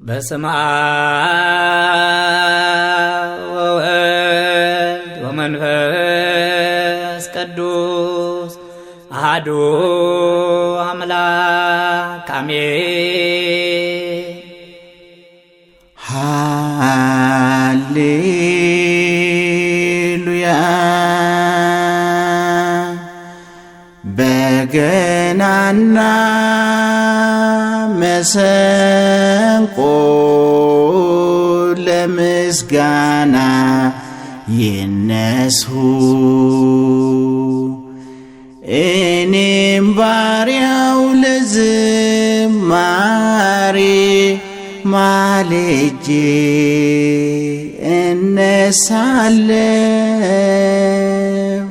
በስመ አብ ወወልድ ወመንፈስ ቅዱስ አሐዱ አምላክ አሜን። ሃሌሉያ በገናና መሰንቆ ለምስጋና ይነሱ፣ እኔም ባሪያው ለዝማሬ ማልጄ እነሳለሁ።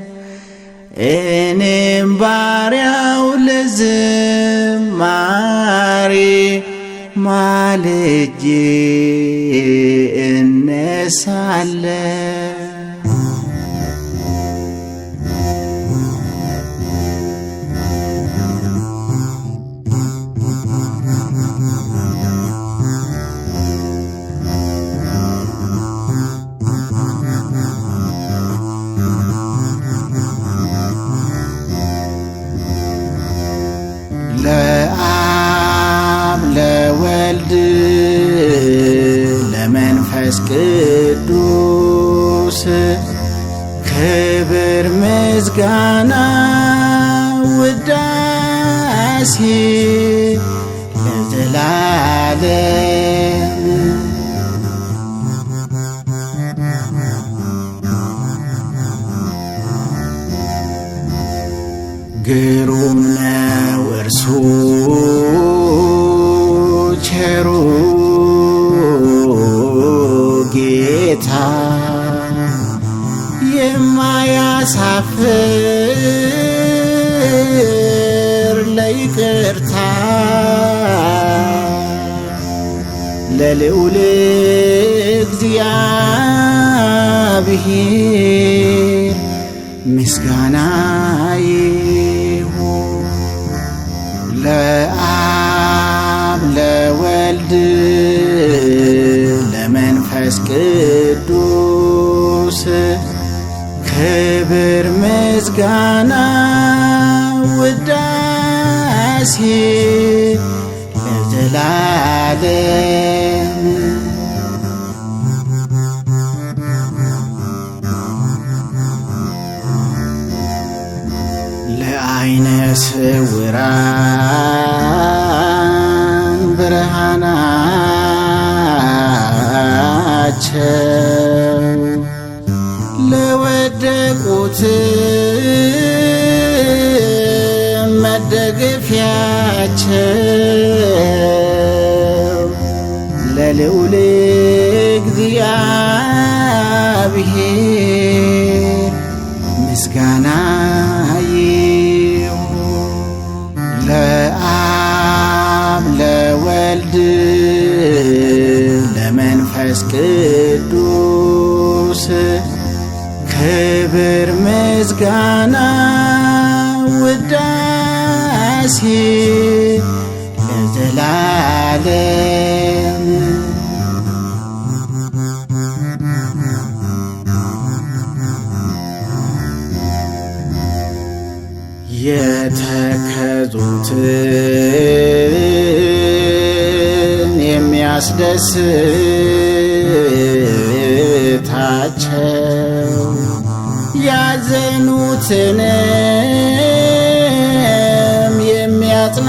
እኔም ባሪያው ለዝማሬ ማልጄ እነሳለሁ። ለአብ ለወልድ ለመንፈስ ቅዱስ ክብር ምስጋና ውዳሴ ለዘላለም። ግሩም ነው እርሱ ቸሩ ጌታ፣ የማያሳፍር ለይቅርታ ለልዑል እግዚአብሔር ምስጋና ይሁን። ለአብ ለወልድ ለመንፈስ ቅዱስ ክብር ምስጋና ውዳሴ ለዘላለም። ለዓይነ ስውራን ብርሃናቸው፣ ለወደቁት መደገፊያቸው ለልዑል እግዚአብሔር ምስጋና ይሁን። ለአብ ለወልድ ለመንፈስ ቅዱስ ክብር ምስጋና ውዳሴ ለዘላለም። የተከዙትን የሚያስደስታቸው፣ ያዘኑትንም የሚያጽናናቸው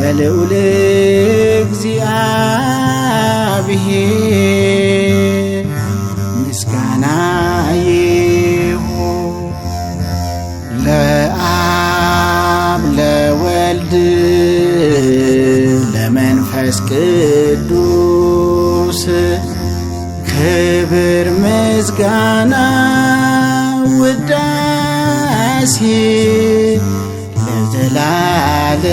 ለልዑል እግዚአብሔር ምስጋና ይሁን። ለአብ ለወልድ ለመንፈስ ቅዱስ ክብር ምስጋና ውዳሴ ለዘላለም።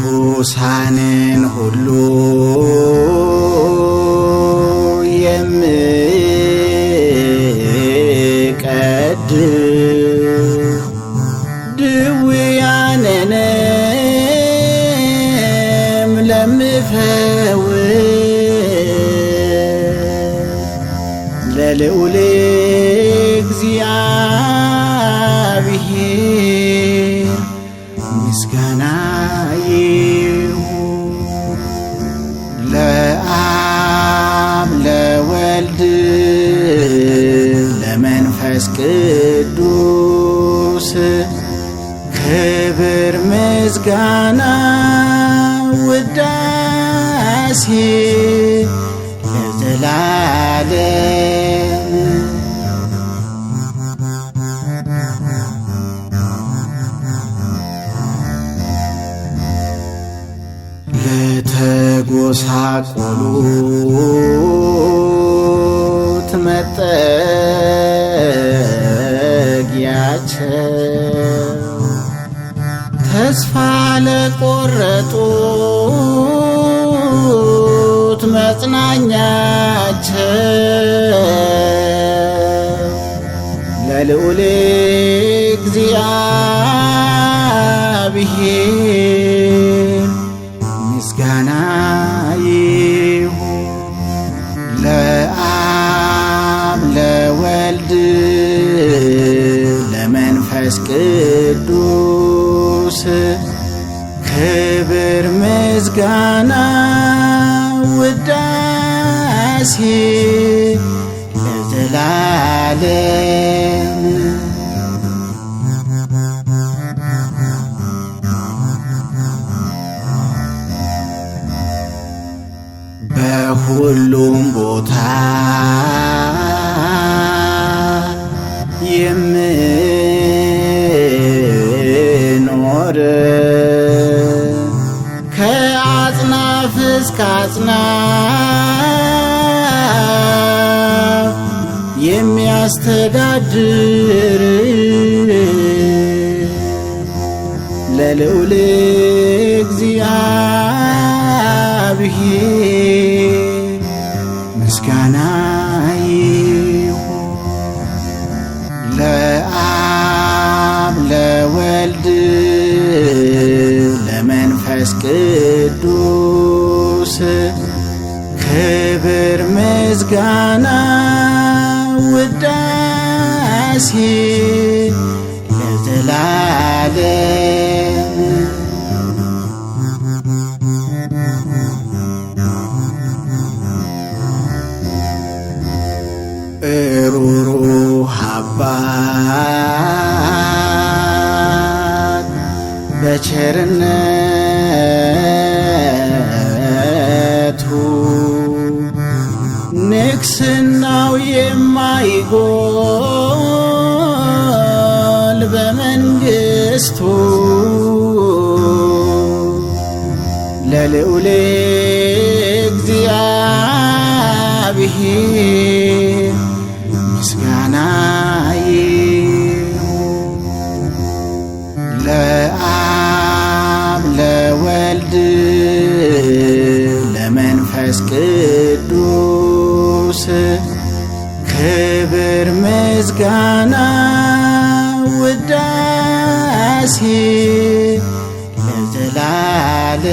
ርኩሳንን ሁሉ ለልዑል እግዚአብሔር ምስጋና ይሁን። ለአብ ለወልድ ለመንፈስ ቅዱስ ክብር ምስጋና ውዳሴ ለዘላለም። ለተጎሳቆሉት መጠጊያቸው ተስፋ ለቆረጡት መጽናኛቸው ለልዑል እግዚአብሔር ምስጋና ይሁን። ለአብ ለወልድ ለመንፈስ ቅዱስ ክብር ምስጋና ውዳሴ ለዘላለም። በሁሉም ቦታ የምኖር ከአጽናፍ እስከ አጽናፍ የሚያስተዳድር ለልዑል እግዚአብሔር ምስጋና ይሁን። ለአብ ለወልድ ለመንፈስ ቅዱስ ክብር ምስጋና ውዳሴ ለዘላለም። ሩሩህ አባት በቸርነቱ ንግሥናው የማይጎል በመንግሥቱ ለልዑል እግዚአብሔር ምስጋና ይሁን። ለአብ ለወልድ ለመንፈስ ቅዱስ ክብር ምስጋና ውዳሴ ለዘላለም።